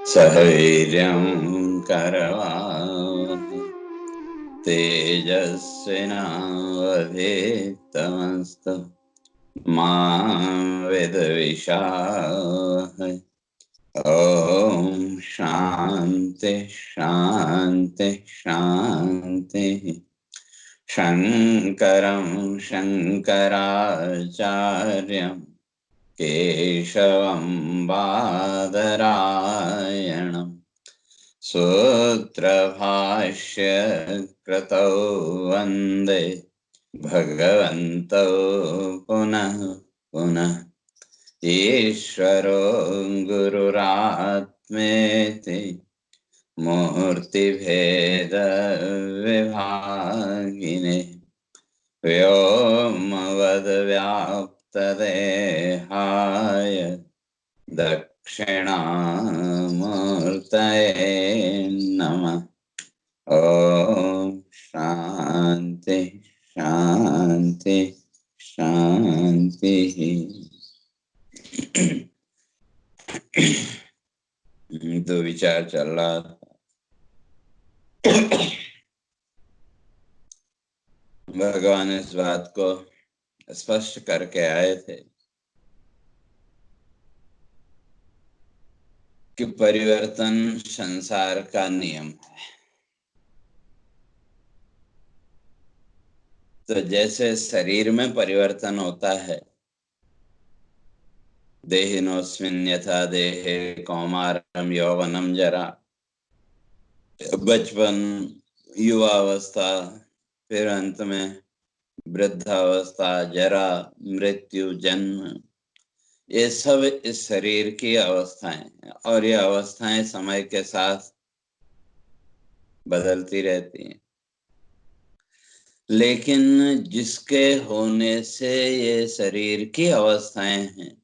सवीर्यं करवावहै तेजस्विनावधीतमस्तु मा विद्विषावहै। ओम शांति शांति शांति। शंकरं शंकराचार्यं केशवं बादरायणं सूत्रभाष्य कृतौ वन्दे भगवन्तौ पुनः पुनः। ईश्वरो गुरुरात्मेति मूर्तिभेदविभागिने व्योमवद्व्याप्तदेहाय दक्षिणामूर्तये नमः। ओम शांति शांति शांति। तो विचार चल रहा था, भगवान इस बात को स्पष्ट करके आए थे कि परिवर्तन संसार का नियम है। तो जैसे शरीर में परिवर्तन होता है, देहिनोऽस्मिन् यथा देहे कौमारम यौवनम जरा, बचपन, युवावस्था, फिर अंत में वृद्धावस्था, जरा, मृत्यु, जन्म, ये सब इस शरीर की अवस्थाएं हैं और ये अवस्थाएं समय के साथ बदलती रहती हैं। लेकिन जिसके होने से ये शरीर की अवस्थाएं हैं,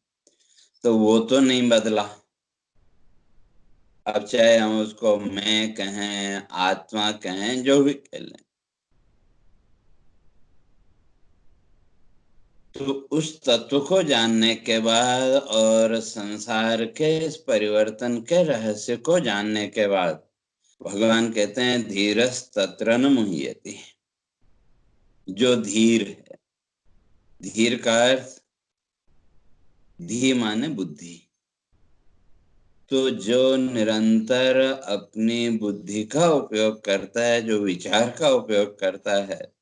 तो वो तो नहीं बदला। अब चाहे हम उसको मैं कहें, आत्मा कहें, जो भी कह लें, तो उस तत्व को जानने के बाद और संसार के इस परिवर्तन के रहस्य को जानने के बाद भगवान कहते हैं धीरस् तत्र न मुह्यति। जो धीर है, धीर का अर्थ धी माने बुद्धि। तो जो निरंतर अपनी बुद्धि का उपयोग करता है, जो विचार का उपयोग करता है,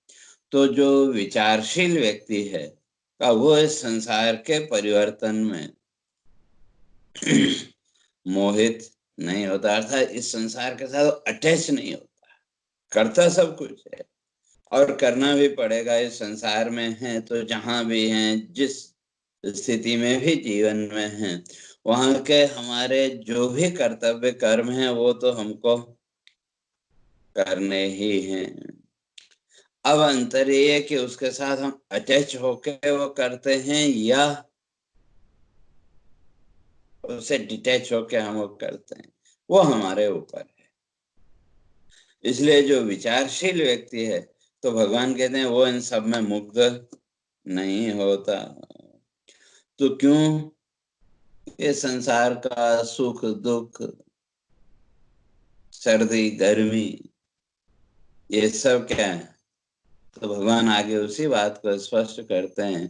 तो जो विचारशील व्यक्ति है का वो इस संसार के परिवर्तन में मोहित नहीं होता, अर्थात इस संसार के साथ अटैच नहीं होता। करता सब कुछ है और करना भी पड़ेगा। इस संसार में है तो जहां भी हैं, जिस स्थिति में भी जीवन में हैं, वहां के हमारे जो भी कर्तव्य कर्म हैं वो तो हमको करने ही हैं। अब अंतर ये है कि उसके साथ हम अटैच होकर वो करते हैं या उससे डिटैच होकर हम वो करते हैं, वो हमारे ऊपर है। इसलिए जो विचारशील व्यक्ति है, तो भगवान कहते हैं वो इन सब में मुग्ध नहीं होता। तो क्यों? ये संसार का सुख दुख, सर्दी गर्मी, ये सब क्या है? तो भगवान आगे उसी बात को स्पष्ट करते हैं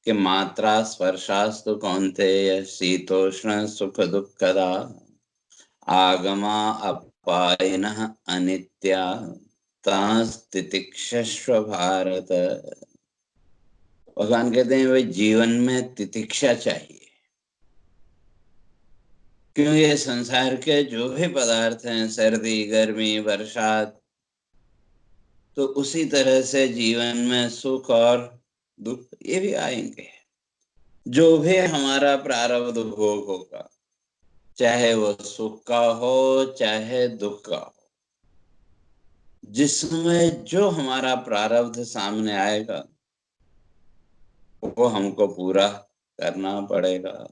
कि मात्रा स्पर्शास्तु कौन्तेय शीतोष्ण सुख दुःखदा आगमा अपायिनः अनित्या तितिक्षस्व भारत। भगवान कहते हैं भाई जीवन में तितिक्षा चाहिए, क्यों? ये संसार के जो भी पदार्थ हैं, सर्दी गर्मी बरसात, तो उसी तरह से जीवन में सुख और दुख ये भी आएंगे। जो भी हमारा प्रारब्ध भोग होगा, चाहे वो सुख का हो चाहे दुख का हो, जिसमें जो हमारा प्रारब्ध सामने आएगा वो हमको पूरा करना पड़ेगा।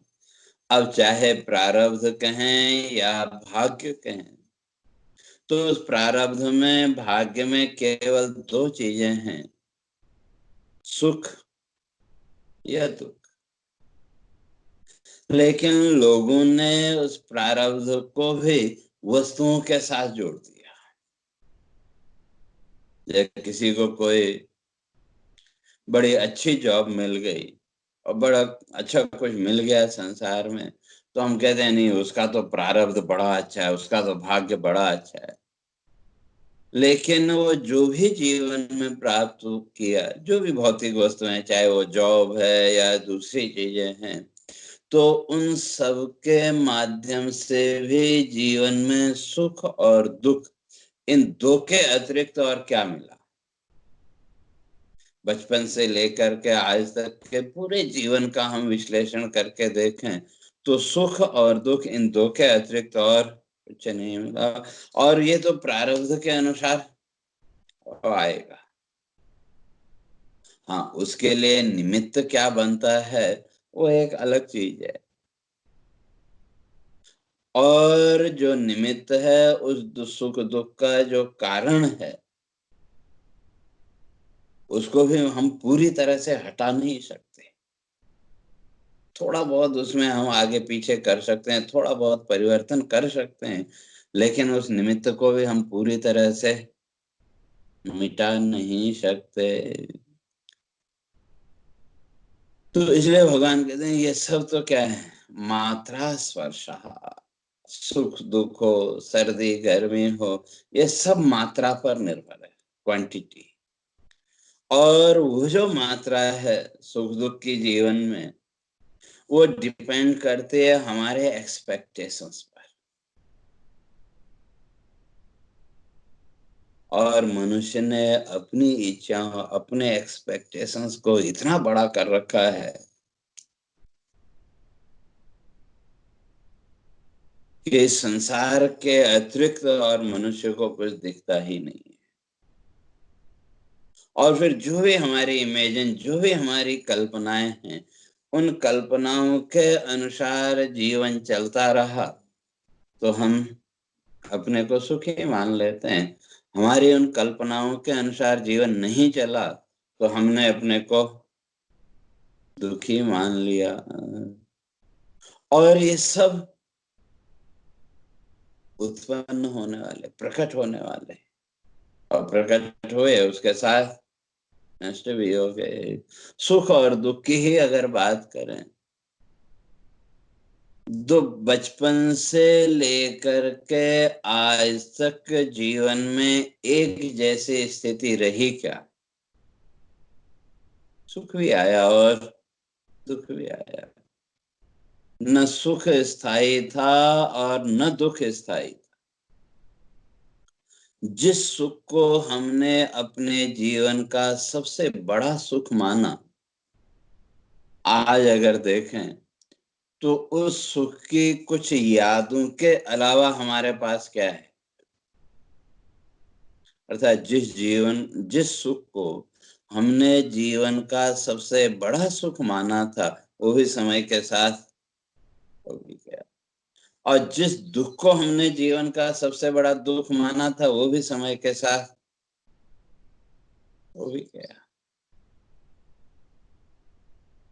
अब चाहे प्रारब्ध कहें या भाग्य कहें, तो उस प्रारब्ध में भाग्य में केवल दो चीजें हैं, सुख या दुख। लेकिन लोगों ने उस प्रारब्ध को भी वस्तुओं के साथ जोड़ दिया। जैसे किसी को कोई बड़ी अच्छी जॉब मिल गई और बड़ा अच्छा कुछ मिल गया संसार में, तो हम कहते हैं नहीं, उसका तो प्रारब्ध बड़ा अच्छा है, उसका तो भाग्य बड़ा अच्छा है। लेकिन वो जो भी जीवन में प्राप्त किया, जो भी भौतिक वस्तुएं, चाहे वो जॉब है या दूसरी चीजें हैं, तो उन सब के माध्यम से भी जीवन में सुख और दुख, इन दो के अतिरिक्त और क्या मिला? बचपन से लेकर के आज तक के पूरे जीवन का हम विश्लेषण करके देखें तो सुख और दुख, इन दो के अतिरिक्त और कुछ नहीं मिला। और ये तो प्रारब्ध के अनुसार आएगा। हाँ, उसके लिए निमित्त क्या बनता है वो एक अलग चीज है। और जो निमित्त है, उस सुख दुख का जो कारण है, उसको भी हम पूरी तरह से हटा नहीं सकते। थोड़ा बहुत उसमें हम आगे पीछे कर सकते हैं, थोड़ा बहुत परिवर्तन कर सकते हैं, लेकिन उस निमित्त को भी हम पूरी तरह से मिटा नहीं सकते। तो इसलिए भगवान कहते हैं ये सब तो क्या है, मात्रा स्पर्श। सुख दुख हो, सर्दी गर्मी हो, ये सब मात्रा पर निर्भर है, क्वांटिटी। और वो जो मात्रा है सुख दुख की जीवन में, वो डिपेंड करते हैं हमारे एक्सपेक्टेशंस पर। और मनुष्य ने अपनी इच्छा, अपने एक्सपेक्टेशंस को इतना बड़ा कर रखा है कि इस संसार के अतिरिक्त और मनुष्य को कुछ दिखता ही नहीं है। और फिर जो भी हमारी इमेजिन, जो भी हमारी कल्पनाएं हैं, उन कल्पनाओं के अनुसार जीवन चलता रहा तो हम अपने को सुखी मान लेते हैं। हमारी उन कल्पनाओं के अनुसार जीवन नहीं चला तो हमने अपने को दुखी मान लिया। और ये सब उत्पन्न होने वाले, प्रकट होने वाले, और प्रकट हुए उसके साथ नष्ट भी हो गए। सुख और दुख की ही अगर बात करें तो बचपन से लेकर के आज तक जीवन में एक जैसी स्थिति रही क्या? सुख भी आया और दुख भी आया। न सुख स्थायी था और न दुख स्थायी। जिस सुख को हमने अपने जीवन का सबसे बड़ा सुख माना, आज अगर देखें तो उस सुख की कुछ यादों के अलावा हमारे पास क्या है? अर्थात जिस सुख को हमने जीवन का सबसे बड़ा सुख माना था, वो भी समय के साथ हो भी गया। और जिस दुख को हमने जीवन का सबसे बड़ा दुख माना था, वो भी समय के साथ हो भी गया।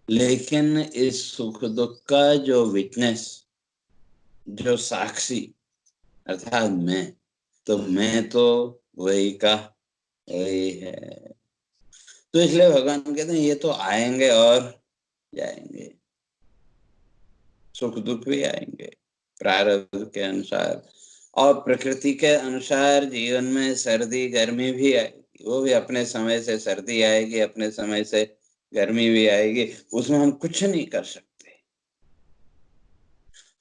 लेकिन इस सुख दुख का जो विटनेस, जो साक्षी, अर्थात मैं तो वही का वही है। तो इसलिए भगवान कहते हैं ये तो आएंगे और जाएंगे, सुख दुख भी आएंगे प्रारब्ध के अनुसार। और प्रकृति के अनुसार जीवन में सर्दी गर्मी भी आएगी, वो भी अपने समय से सर्दी आएगी, अपने समय से गर्मी भी आएगी, उसमें हम कुछ नहीं कर सकते।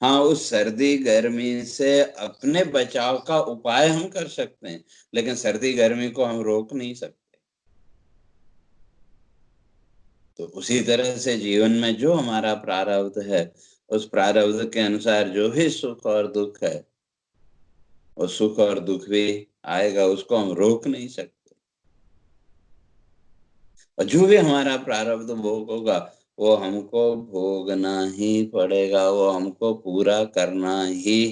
हाँ, उस सर्दी गर्मी से अपने बचाव का उपाय हम कर सकते हैं, लेकिन सर्दी गर्मी को हम रोक नहीं सकते। तो उसी तरह से जीवन में जो हमारा प्रारब्ध है, उस प्रारब्ध के अनुसार जो भी सुख और दुख है, वो सुख और दुख भी आएगा, उसको हम रोक नहीं सकते। और जो भी हमारा प्रारब्ध भोग होगा, वो हमको भोगना ही पड़ेगा, वो हमको पूरा करना ही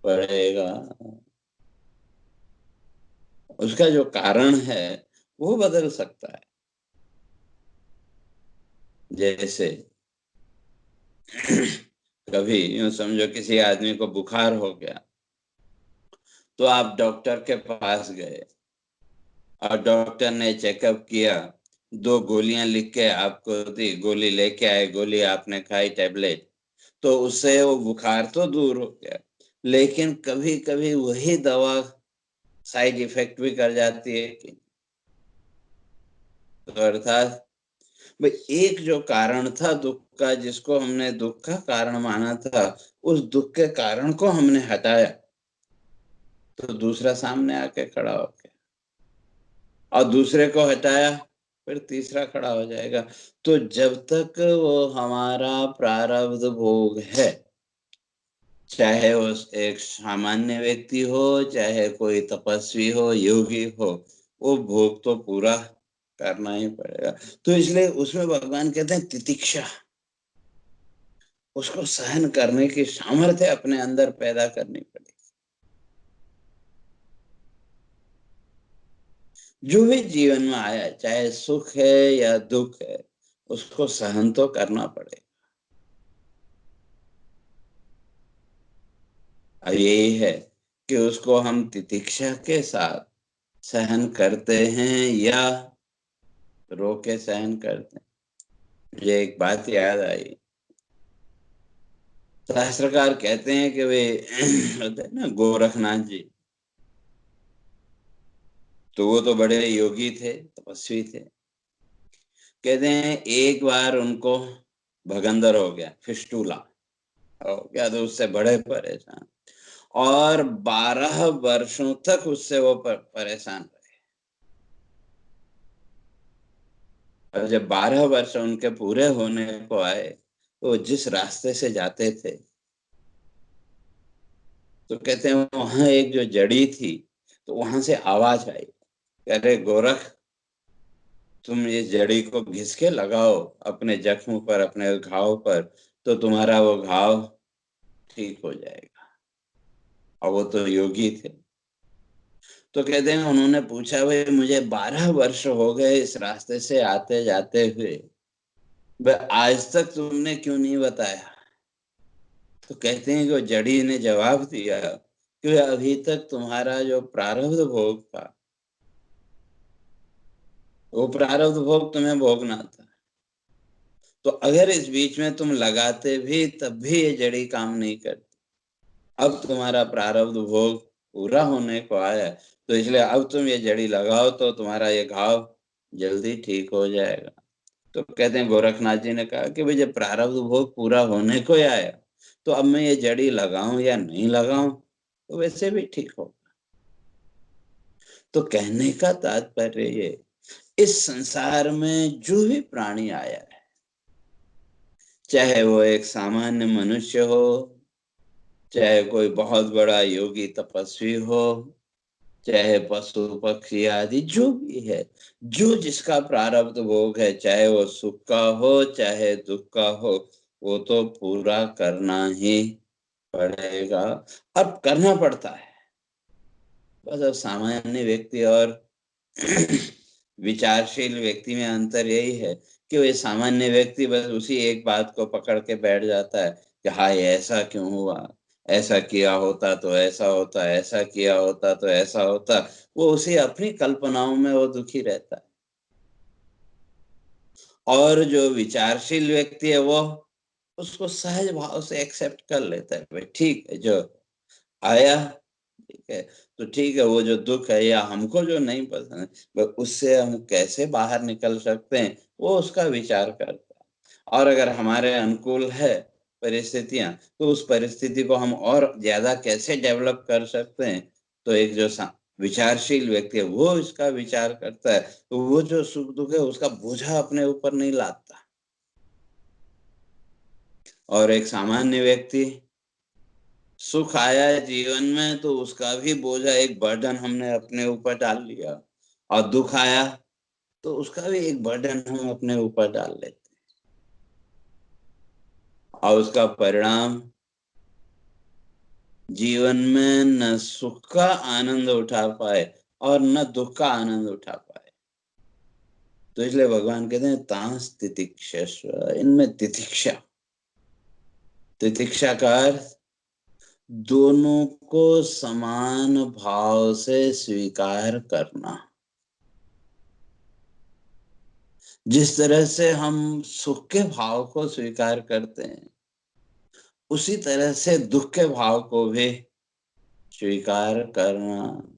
पड़ेगा। उसका जो कारण है वो बदल सकता है। जैसे कभी यूं समझो किसी आदमी को बुखार हो गया, तो आप डॉक्टर के पास गए और डॉक्टर ने चेकअप किया, 2 गोलियां लिख के आपको दी, गोली लेके आए, गोली आपने खाई, टैबलेट, तो उससे वो बुखार तो दूर हो गया। लेकिन कभी कभी वही दवा साइड इफेक्ट भी कर जाती है कि, तो अर्थात भाई एक जो कारण था दुख का, जिसको हमने दुख का कारण माना था, उस दुख के कारण को हमने हटाया, तो दूसरा सामने आके खड़ा हो गया, और दूसरे को हटाया, फिर तीसरा खड़ा हो जाएगा। तो जब तक वो हमारा प्रारब्ध भोग है, चाहे वो एक सामान्य व्यक्ति हो, चाहे कोई तपस्वी हो, योगी हो, वो भोग तो पूरा करना ही पड़ेगा। तो इसलिए उसमें भगवान कहते हैं तितिक्षा, उसको सहन करने की सामर्थ्य अपने अंदर पैदा करनी पड़ेगी। जो भी जीवन में आया, चाहे सुख है या दुख है, उसको सहन तो करना पड़ेगा। और यही है कि उसको हम तितिक्षा के साथ सहन करते हैं या रोके सहन करते हैं। मुझे एक बात याद आई, शास्त्रकार कहते हैं कि वे होते हैं ना गोरखनाथ जी, तो वो तो बड़े योगी थे, तपस्वी थे। कहते हैं एक बार उनको भगंदर हो गया, फिस्टूला हो गया, तो उससे बड़े परेशान, और 12 वर्षों तक उससे वो परेशान रहे। और जब 12 वर्ष उनके पूरे होने को आए, तो जिस रास्ते से जाते थे, तो कहते हैं वहां एक जो जड़ी थी, तो वहां से आवाज आई, कह रहे गोरख, तुम ये जड़ी को घिस के लगाओ अपने जख्म पर, अपने घाव पर, तो तुम्हारा वो घाव ठीक हो जाएगा। और वो तो योगी थे। तो कहते हैं उन्होंने पूछा, भाई मुझे 12 वर्ष हो गए इस रास्ते से आते जाते हुए, भाई आज तक तुमने क्यों नहीं बताया? तो कहते हैं कि वो जड़ी ने जवाब दिया कि अभी तक तुम्हारा जो प्रारब्ध भोग था, वो प्रारब्ध भोग तुम्हें भोगना था। तो अगर इस बीच में तुम लगाते भी, तब भी ये जड़ी काम नहीं करती। अब तुम्हारा प्रारब्ध भोग पूरा होने को आया, तो इसलिए अब तुम ये जड़ी लगाओ, तो तुम्हारा ये घाव जल्दी ठीक हो जाएगा। तो कहते हैं गोरखनाथ जी ने कहा कि भाई जब प्रारब्ध भोग पूरा होने को ही आया, तो अब मैं ये जड़ी लगाऊं या नहीं लगाऊं, तो वैसे भी ठीक हो। तो कहने का तात्पर्य ये, इस संसार में जो भी प्राणी आया है, चाहे वो एक सामान्य मनुष्य हो, चाहे कोई बहुत बड़ा योगी तपस्वी हो, चाहे पशु पक्षी आदि जो भी है, जो जिसका प्रारब्ध भोग है, चाहे वो सुख का हो चाहे दुख का हो, वो तो पूरा करना ही पड़ेगा। अब करना पड़ता है। बस अब सामान्य व्यक्ति और विचारशील व्यक्ति में अंतर यही है कि वो सामान्य व्यक्ति बस उसी एक बात को पकड़ के बैठ जाता है कि हाँ ये ऐसा क्यों हुआ, ऐसा किया होता तो ऐसा होता, ऐसा किया होता तो ऐसा होता। वो उसी अपनी कल्पनाओं में वो दुखी रहता है। और जो विचारशील व्यक्ति है, वो उसको सहज भाव से एक्सेप्ट कर लेता है, भाई ठीक है, जो आया ठीक है, तो ठीक है, वो जो दुख है या हमको जो नहीं पसंद है, उससे हम कैसे बाहर निकल सकते हैं, वो उसका विचार करता है। और अगर हमारे अनुकूल है परिस्थितियां, तो उस परिस्थिति को हम और ज्यादा कैसे डेवलप कर सकते हैं, तो एक जो विचारशील व्यक्ति है वो इसका विचार करता है, तो वो जो सुख दुख है उसका बोझा अपने ऊपर नहीं लाता। और एक सामान्य व्यक्ति, सुख आया है जीवन में, तो उसका भी बोझा, एक बर्डन हमने अपने ऊपर डाल लिया, और दुख आया तो उसका भी एक बर्डन हम अपने ऊपर डाल लेते हैं। और उसका परिणाम जीवन में न सुख का आनंद उठा पाए और न दुख का आनंद उठा पाए। तो इसलिए भगवान कहते हैं तांस तितिक्षस्व, इनमें तितिक्षा, तितिक्षा का अर्थ दोनों को समान भाव से स्वीकार करना। जिस तरह से हम सुख के भाव को स्वीकार करते हैं, उसी तरह से दुख के भाव को भी स्वीकार करना।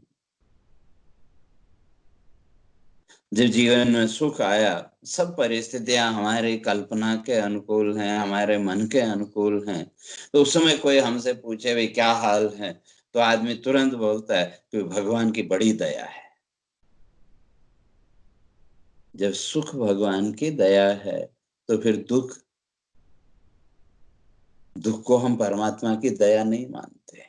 जब जीवन में सुख आया, सब परिस्थितियां हमारी कल्पना के अनुकूल हैं, हमारे मन के अनुकूल हैं, तो उस समय कोई हमसे पूछे भाई क्या हाल है, तो आदमी तुरंत बोलता है कि भगवान की बड़ी दया है। जब सुख भगवान की दया है, तो फिर दुख को हम परमात्मा की दया नहीं मानते।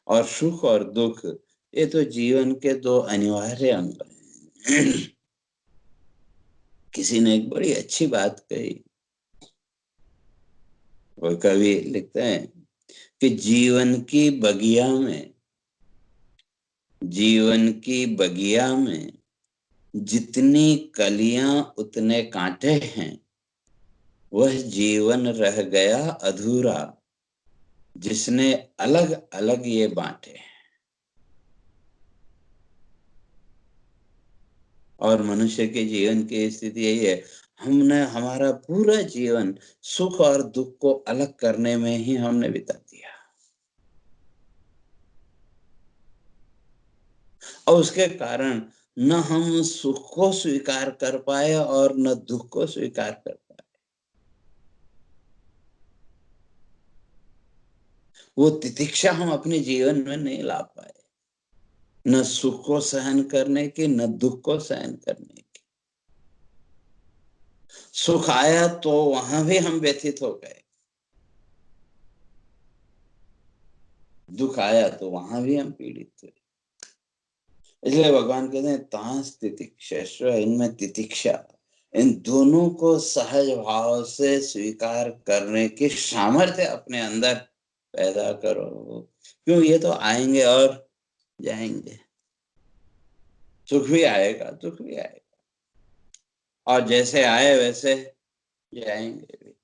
और सुख और दुख ये तो जीवन के दो अनिवार्य अंग हैं। किसी ने एक बड़ी अच्छी बात कही, वो कवि लिखते हैं कि जीवन की बगिया में जितनी कलियां उतने कांटे हैं, वह जीवन रह गया अधूरा जिसने अलग अलग ये बांटे। और मनुष्य के जीवन की स्थिति यही है, हमने हमारा पूरा जीवन सुख और दुख को अलग करने में ही हमने बिता दिया, और उसके कारण न हम सुख को स्वीकार कर पाए और न दुख को स्वीकार कर पाए। वो तितिक्षा हम अपने जीवन में नहीं ला पाए, न सुख को सहन करने की, न दुख को सहन करने की। सुख आया तो वहां भी हम व्यथित हो गए, दुख आया तो वहां भी हम पीड़ित हुए। इसलिए भगवान कहते हैं तांस तितिक्षस्व, इनमें तितिक्षा, इन दोनों को सहज भाव से स्वीकार करने की सामर्थ्य अपने अंदर पैदा करो। क्यों, ये तो आएंगे और जाएंगे, सुख भी आएगा दुख भी आएगा, और जैसे आए वैसे जाएंगे भी।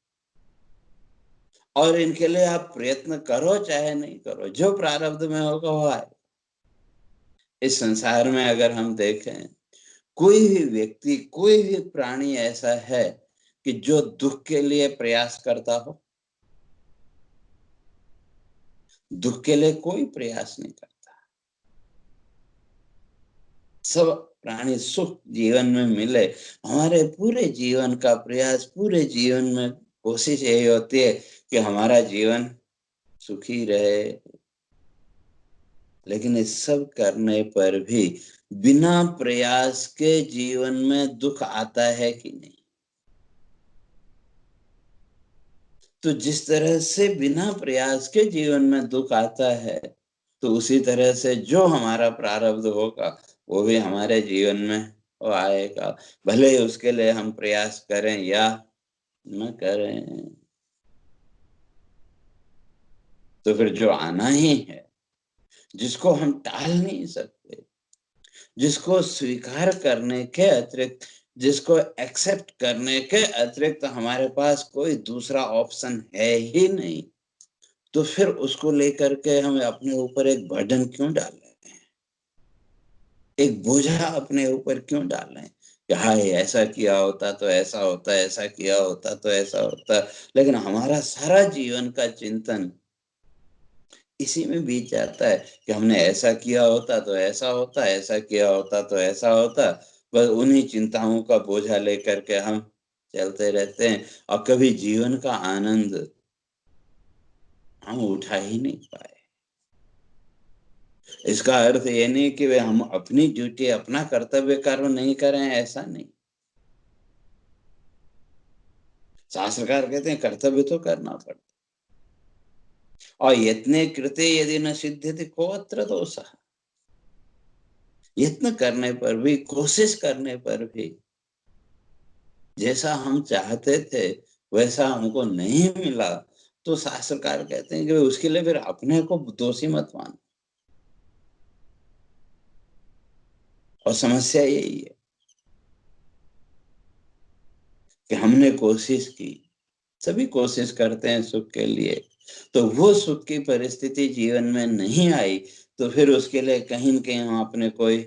और इनके लिए आप प्रयत्न करो चाहे नहीं करो, जो प्रारब्ध में होगा वो आए। इस संसार में अगर हम देखें, कोई भी व्यक्ति, कोई भी प्राणी ऐसा है कि जो दुख के लिए प्रयास करता हो? दुख के लिए कोई प्रयास नहीं करता। सब प्राणी सुख जीवन में मिले, हमारे पूरे जीवन का प्रयास, पूरे जीवन में कोशिश यही होती है कि हमारा जीवन सुखी रहे। लेकिन इस सब करने पर भी बिना प्रयास के जीवन में दुख आता है कि नहीं? तो जिस तरह से बिना प्रयास के जीवन में दुख आता है, तो उसी तरह से जो हमारा प्रारब्ध होगा वो भी हमारे जीवन में वो आएगा, भले ही उसके लिए हम प्रयास करें या न करें। तो फिर जो आना ही है, जिसको हम टाल नहीं सकते, जिसको स्वीकार करने के अतिरिक्त, जिसको एक्सेप्ट करने के अतिरिक्त हमारे पास कोई दूसरा ऑप्शन है ही नहीं, तो फिर उसको लेकर के हमें अपने ऊपर एक बर्डन क्यों डाल रहे हैं, एक बोझा अपने ऊपर क्यों डाल रहे हैं कि हाय ऐसा किया होता तो ऐसा होता, ऐसा किया होता तो ऐसा होता। लेकिन हमारा सारा जीवन का चिंतन इसी में बीत जाता है कि हमने ऐसा किया होता तो ऐसा होता, ऐसा किया होता तो ऐसा होता। बस उन्हीं चिंताओं का बोझा लेकर के हम चलते रहते हैं, और कभी जीवन का आनंद हम उठा ही नहीं पाए। इसका अर्थ ये नहीं कि वे हम अपनी ड्यूटी, अपना कर्तव्य कर्म नहीं करें, ऐसा नहीं। शास्त्रकार कहते हैं कर्तव्य तो करना पड़ता, और यत्ने कृते यदि न सिद्ध्यति को अत्र दोषः। यत्न करने पर भी, कोशिश करने पर भी जैसा हम चाहते थे वैसा हमको नहीं मिला, तो शास्त्रकार कहते हैं कि उसके लिए फिर अपने को दोषी मत मानो। और समस्या यही है कि हमने कोशिश की, सभी कोशिश करते हैं सुख के लिए, तो वो सुख की परिस्थिति जीवन में नहीं आई तो फिर उसके लिए कहीं न कहीं हम अपने कोई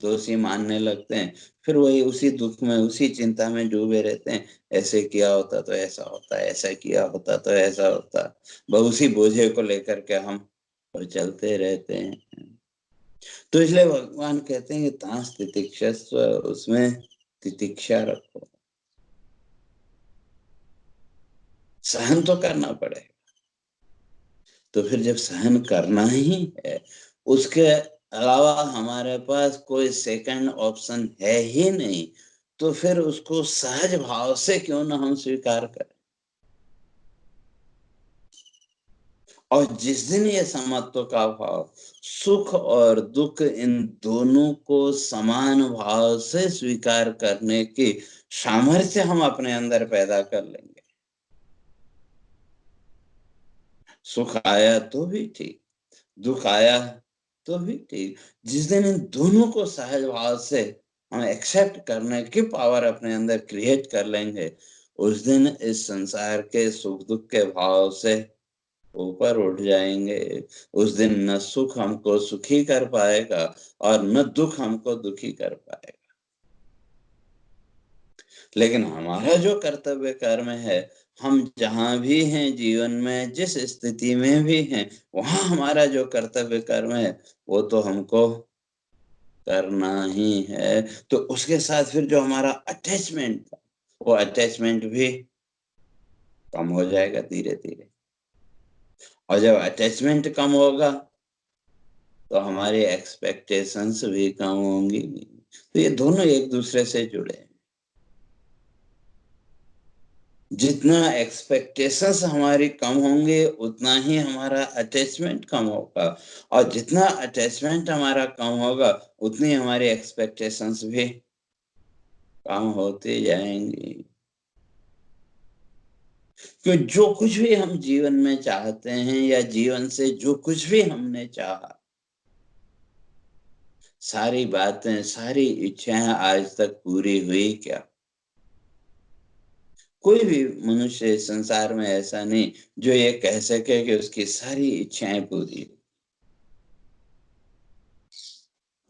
दोषी मानने लगते हैं। फिर वही उसी दुख में, उसी चिंता में डूबे रहते हैं। ऐसे किया होता तो ऐसा होता, ऐसा किया होता तो ऐसा होता। बस उसी बोझे को लेकर के हम और चलते रहते हैं। तो इसलिए भगवान कहते हैं कि तांस तितिक्षस्व, उसमें तितिक्षा रखो। सहन तो करना पड़ेगा। तो फिर जब सहन करना ही है, उसके अलावा हमारे पास कोई सेकंड ऑप्शन है ही नहीं, तो फिर उसको सहज भाव से क्यों ना हम स्वीकार करें। और जिस दिन ये समत्व का भाव, सुख और दुख, इन दोनों को समान भाव से स्वीकार करने की सामर्थ्य हम अपने अंदर पैदा कर लेंगे, सुख आया तो भी ठीक, दुख आया तो भी ठीक। जिस दिन इन दोनों को सहज भाव से हम एक्सेप्ट करने की पावर अपने अंदर क्रिएट कर लेंगे, उस दिन इस संसार के सुख दुख के भाव से ऊपर उठ जाएंगे। उस दिन न सुख हमको सुखी कर पाएगा और न दुख हमको दुखी कर पाएगा। लेकिन हमारा जो कर्तव्य कर्म है, हम जहाँ भी हैं जीवन में, जिस स्थिति में भी हैं, वहाँ हमारा जो कर्तव्य कर्म है वो तो हमको करना ही है। तो उसके साथ फिर जो हमारा अटैचमेंट था, वो अटैचमेंट भी कम हो जाएगा धीरे धीरे। और जब अटैचमेंट कम होगा तो हमारी एक्सपेक्टेशंस भी कम होंगी। तो ये दोनों एक दूसरे से जुड़े हैं। जितना एक्सपेक्टेशंस हमारी कम होंगे उतना ही हमारा अटैचमेंट कम होगा, और जितना अटैचमेंट हमारा कम होगा उतनी हमारी एक्सपेक्टेशंस भी कम होती जाएंगी। कि जो कुछ भी हम जीवन में चाहते हैं, या जीवन से जो कुछ भी हमने चाहा, सारी बातें, सारी इच्छाएं आज तक पूरी हुई क्या? कोई भी मनुष्य संसार में ऐसा नहीं जो ये कह सके कि उसकी सारी इच्छाएं पूरी हुई।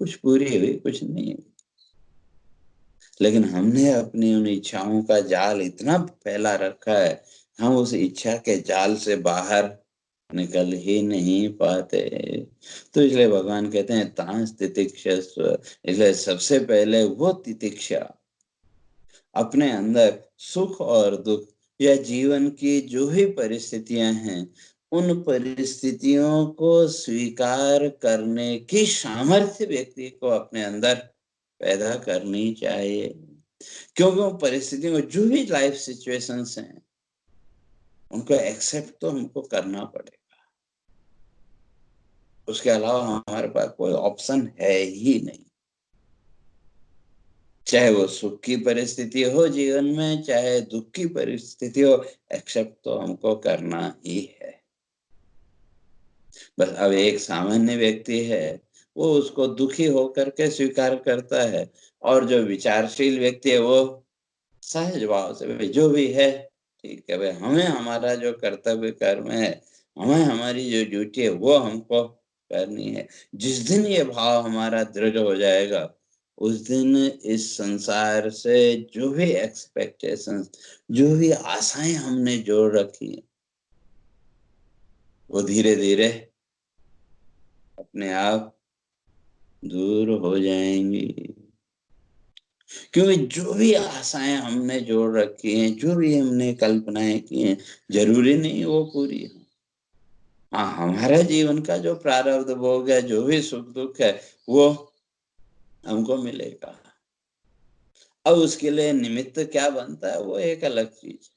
कुछ पूरी हुई, कुछ नहीं हुई। लेकिन हमने अपनी उन इच्छाओं का जाल इतना फैला रखा है, हम उस इच्छा के जाल से बाहर निकल ही नहीं पाते। तो इसलिए भगवान कहते हैं तांस तितिक्षस्व। इसलिए सबसे पहले वो तितिक्षा, अपने अंदर सुख और दुख या जीवन की जो भी परिस्थितियां हैं, उन परिस्थितियों को स्वीकार करने की सामर्थ्य व्यक्ति को अपने अंदर पैदा करनी चाहिए। क्योंकि उन परिस्थितियों में जो भी लाइफ सिचुएशंस हैं, उनको एक्सेप्ट तो हमको करना पड़ेगा। उसके अलावा हमारे पास कोई ऑप्शन है ही नहीं। चाहे वो सुख की परिस्थिति हो जीवन में, चाहे दुख की परिस्थिति हो, एक्सेप्ट तो हमको करना ही है। बस अब एक सामान्य व्यक्ति है, वो उसको दुखी होकर के स्वीकार करता है, और जो विचारशील व्यक्ति है वो सहज भाव से भाई जो भी है ठीक है, भाई हमें हमारा जो कर्तव्य कर्म है, हमें हमारी जो ड्यूटी है वो हमको करनी है। जिस दिन ये भाव हमारा दृढ़ हो जाएगा, उस दिन इस संसार से जो भी एक्सपेक्टेशंस, जो भी आशाएं हमने जोड़ रखी हैं, वो धीरे धीरे अपने आप दूर हो जाएंगी। क्योंकि जो भी आशाएं हमने जोड़ रखी हैं, जो भी हमने कल्पनाएं की हैं, जरूरी नहीं वो पूरी हो। हाँ, हमारा जीवन का जो प्रारब्ध भोग है, जो भी सुख दुख है, वो हमको मिलेगा। अब उसके लिए निमित्त क्या बनता है वो एक अलग चीज।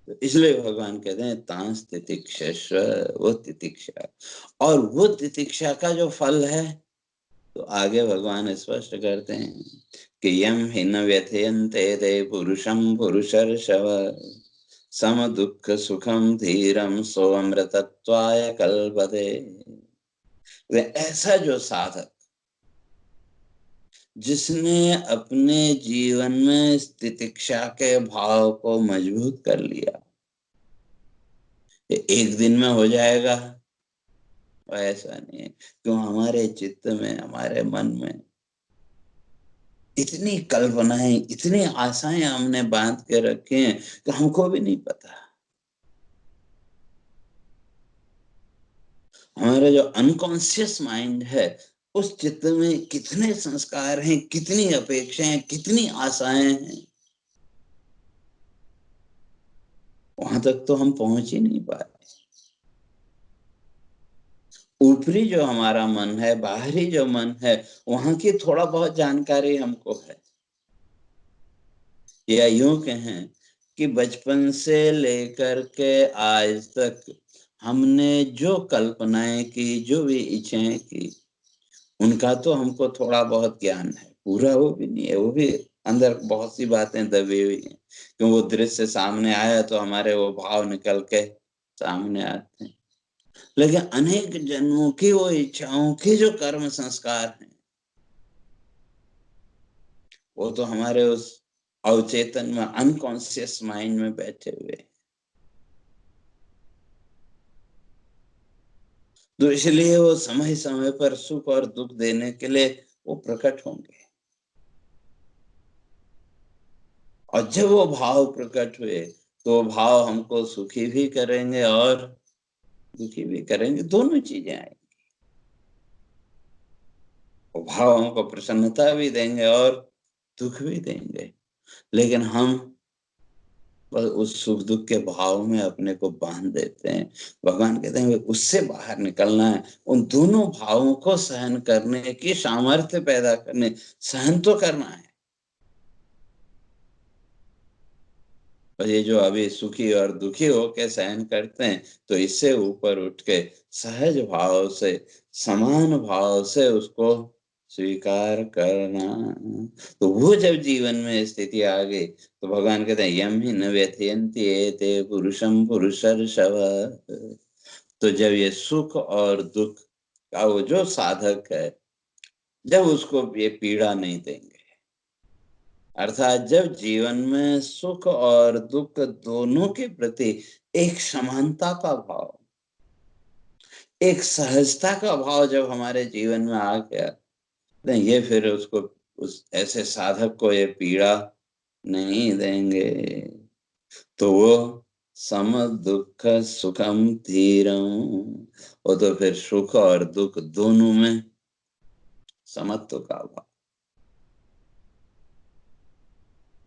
तो इसलिए भगवान कहते हैं तांस तितिक्षस्व, वो तितिक्षा। और वो तितिक्षा का जो फल है, तो आगे भगवान स्पष्ट करते हैं कि यम हि न व्यथयन्ते ते पुरुषं पुरुषर्षभ सम दुःख सुखम धीरम सो अमृतत्वाय कल्पते। ऐसा जो साधक जिसने अपने जीवन में तितिक्षा के भाव को मजबूत कर लिया। ये एक दिन में हो जाएगा ऐसा नहीं है। क्यों? हमारे चित्त में, हमारे मन में इतनी कल्पनाएं, इतनी आशाएं हमने बांध के रखे हैं कि हमको भी नहीं पता। हमारा जो अनकॉन्शियस माइंड है, उस चित्त में कितने संस्कार हैं, कितनी अपेक्षाएं, कितनी आशाएं हैं, वहां तक तो हम पहुंच ही नहीं पाए। ऊपरी जो हमारा मन है, बाहरी जो मन है, वहां की थोड़ा बहुत जानकारी हमको है। या यूं कहें कि बचपन से लेकर के आज तक हमने जो कल्पनाएं की, जो भी इच्छाएं की, उनका तो हमको थोड़ा बहुत ज्ञान है। पूरा वो भी नहीं है, वो भी अंदर बहुत सी बातें दबी हुई हैं। क्यों? वो दृश्य सामने आया तो हमारे वो भाव निकल के सामने आते हैं। लेकिन अनेक जन्मों की वो इच्छाओं के जो कर्म संस्कार हैं, वो तो हमारे उस अवचेतन में, अनकॉन्शियस माइंड में बैठे हुए हैं। तो इसलिए वो समय समय पर सुख और दुख देने के लिए वो प्रकट होंगे। और जब वो भाव प्रकट हुए तो वो भाव हमको सुखी भी करेंगे और दुखी भी करेंगे, दोनों चीजें आएंगी। वो भाव हमको प्रसन्नता भी देंगे और दुख भी देंगे। लेकिन हम बस उस सुख दुख के भाव में अपने को बांध देते हैं। भगवान कहते हैं उससे बाहर निकलना है, उन दोनों भावों को सहन करने की सामर्थ्य पैदा करने, सहन तो करना है। और ये जो अभी सुखी और दुखी होके सहन करते हैं, तो इससे ऊपर उठ के सहज भाव से, समान भाव से उसको स्वीकार करना। तो वो जब जीवन में स्थिति आ गई तो भगवान कहते हैं यम ही न व्यथयन्ति एते पुरुषम पुरुषर्षभ। तो जब ये सुख और दुख का वो जो साधक है, जब उसको ये पीड़ा नहीं देंगे, अर्थात जब जीवन में सुख और दुख दोनों के प्रति एक समानता का भाव, एक सहजता का भाव जब हमारे जीवन में आ गया, तो ये फिर उसको, उस ऐसे साधक को ये पीड़ा नहीं देंगे। तो वो सम दुख सुखम धीरम, वो तो फिर सुख और दुख दोनों में समत्व का भाव।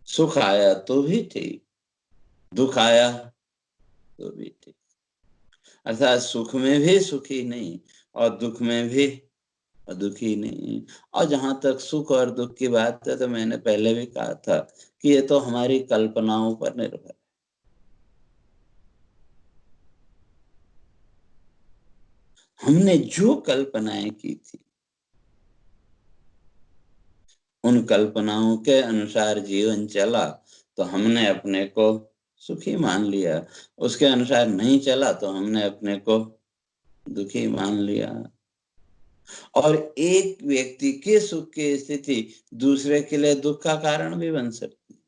सुख आया तो भी ठीक, दुख आया तो भी ठीक। अर्थात सुख में भी सुखी नहीं और दुख में भी दुखी नहीं। और जहां तक सुख और दुख की बात है, तो मैंने पहले भी कहा था कि ये तो हमारी कल्पनाओं पर निर्भर है। हमने जो कल्पनाएं की थी, उन कल्पनाओं के अनुसार जीवन चला तो हमने अपने को सुखी मान लिया, उसके अनुसार नहीं चला तो हमने अपने को दुखी मान लिया। और एक व्यक्ति के सुख की स्थिति दूसरे के लिए दुख का कारण भी बन सकती है।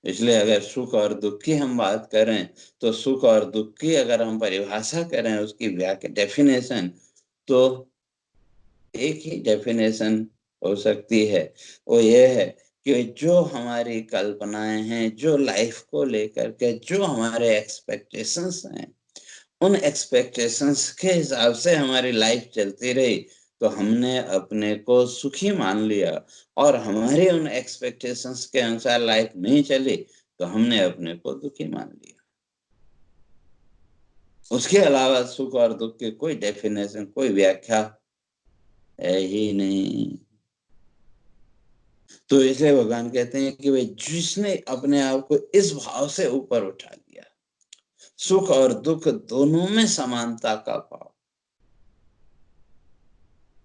इसलिए अगर सुख और दुख की हम बात करें, तो सुख और दुख की अगर हम परिभाषा करें, उसकी व्याख्या, डेफिनेशन, तो एक ही डेफिनेशन हो सकती है। वो ये है कि जो हमारी कल्पनाएं हैं, जो लाइफ को लेकर के जो हमारे एक्सपेक्टेशंस हैं, उन एक्सपेक्टेशंस के हिसाब से हमारी लाइफ चलती रही तो हमने अपने को सुखी मान लिया। और हमारे उन एक्सपेक्टेशंस के अनुसार लाइफ नहीं चली तो हमने अपने को दुखी मान लिया। उसके अलावा सुख और दुख की कोई डेफिनेशन, कोई व्याख्या है ही नहीं। तो इसलिए भगवान कहते हैं कि वे जिसने अपने आप को इस भाव से ऊपर उठा लिया, सुख और दुख दोनों में समानता का भाव,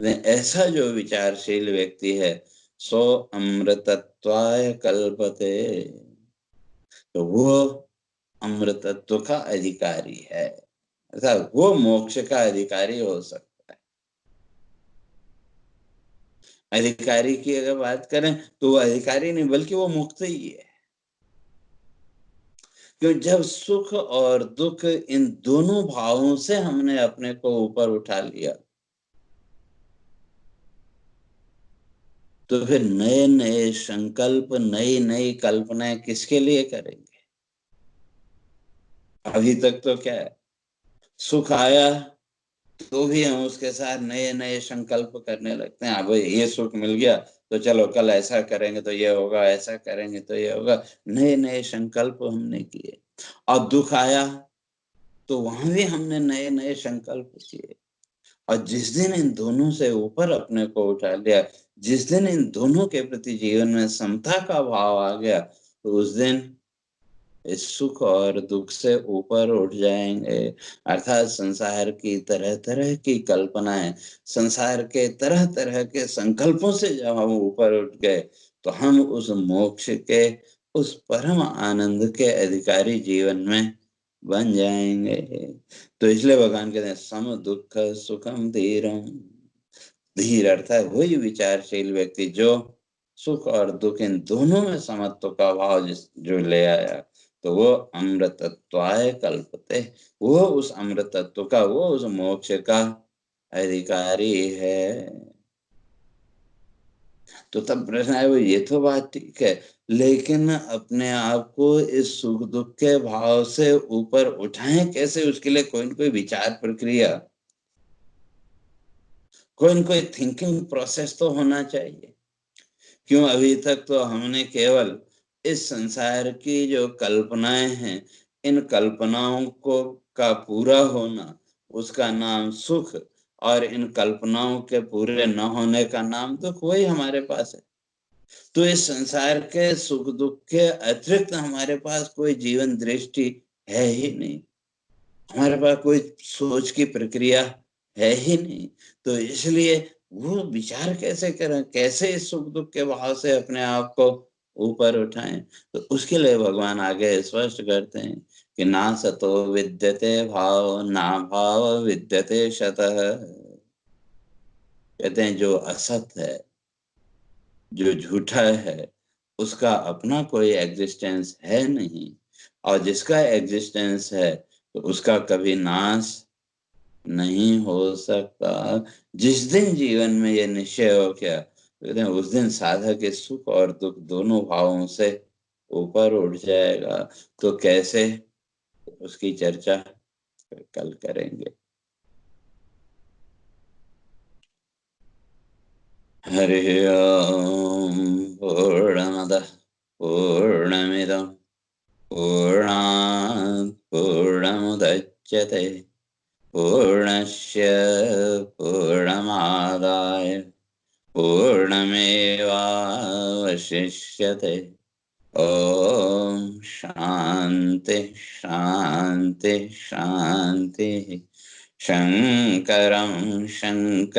ऐसा जो विचारशील व्यक्ति है, सो अमृतत्वाय कल्पते, तो वो अमृतत्व का अधिकारी है, अर्थात वो मोक्ष का अधिकारी हो सकता है। अधिकारी की अगर बात करें तो वो अधिकारी नहीं बल्कि वो मुक्त ही है। क्यों? जब सुख और दुख इन दोनों भावों से हमने अपने को ऊपर उठा लिया, तो फिर नए नए संकल्प, नई नई कल्पनाएं किसके लिए करेंगे? अभी तक तो क्या है, सुख आया तो भी हम उसके साथ नए नए संकल्प करने लगते हैं। अब ये सुख मिल गया तो चलो कल ऐसा करेंगे तो ये होगा, ऐसा करेंगे तो ये होगा। नए नए संकल्प हमने किए। और दुख आया तो वहां भी हमने नए नए संकल्प किए। और जिस दिन इन दोनों से ऊपर अपने को उठा लिया, जिस दिन इन दोनों के प्रति जीवन में समता का भाव आ गया, तो उस दिन इस सुख और दुख से ऊपर उठ जाएंगे। अर्थात संसार की तरह तरह की कल्पनाएं, संसार के तरह तरह के संकल्पों से जब हम ऊपर उठ गए, तो हम उस मोक्ष के, उस परम आनंद के अधिकारी जीवन में बन जाएंगे। तो इसलिए भगवान कहते हैं सम दुख सुखम धीरम। धीर अर्थात वही विचारशील व्यक्ति जो सुख और दुख इन दोनों में समत्व का भाव जो ले आया, तो वो अमृतत्वाय कल्पते। वो उस अमृतत्व का, वो उस मोक्ष का अधिकारी है। तो तब प्रश्न है, वो ये तो बात ठीक है, लेकिन अपने आप को इस सुख दुख के भाव से ऊपर उठाएं कैसे? उसके लिए कोई न कोई विचार प्रक्रिया, कोई न कोई थिंकिंग प्रोसेस तो होना चाहिए। क्यों? अभी तक तो हमने केवल इस संसार की जो कल्पनाएं हैं, इन कल्पनाओं को का पूरा होना, उसका नाम सुख, और इन कल्पनाओं के पूरे न होने का नाम दुख, वही हमारे पास है। तो इस संसार के सुख दुख के अतिरिक्त हमारे पास कोई जीवन दृष्टि है ही नहीं। हमारे पास कोई सोच की प्रक्रिया है ही नहीं। तो इसलिए वो विचार कैसे करें, कैसे इस सुख दुख के भाव से अपने आप को ऊपर उठाएं? तो उसके लिए भगवान आगे स्पष्ट करते हैं कि ना सतो विद्यते भाव, ना भाव विद्यते शतः। कहते हैं जो असत है, जो झूठा है, उसका अपना कोई एग्जिस्टेंस है नहीं। और जिसका एग्जिस्टेंस है, तो उसका कभी नाश नहीं हो सकता। जिस दिन जीवन में ये निश्चय हो गया, कहते हैं उस दिन साधक इस सुख और दुख दोनों भावों से ऊपर उठ जाएगा। तो कैसे, उसकी चर्चा कल करेंगे। हरि ओम। पूर्णमदः पूर्णमिदं पूर्णात् पूर्णमुदच्यते पूर्णस्य पूर्णमादाय पूर्णमेवावशिष्यते। ओम शांति शांति शांति। शंकरं शंकराचार्यं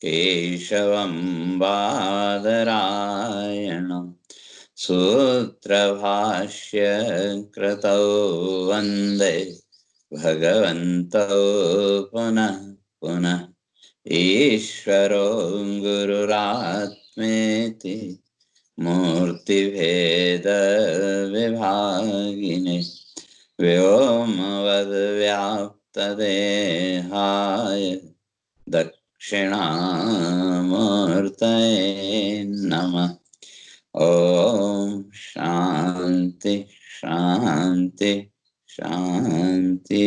केशवं बादरायणं सूत्रभाष्य कृतौ वन्दे भगवन्तौ पुनः पुनः। ईश्वरो गुरुरात्मेति मूर्तिभेदविभागिने व्योमवद्व्याप्तदेहाय दक्षिणामूर्तये नमः। ओम शांति शांति शांति।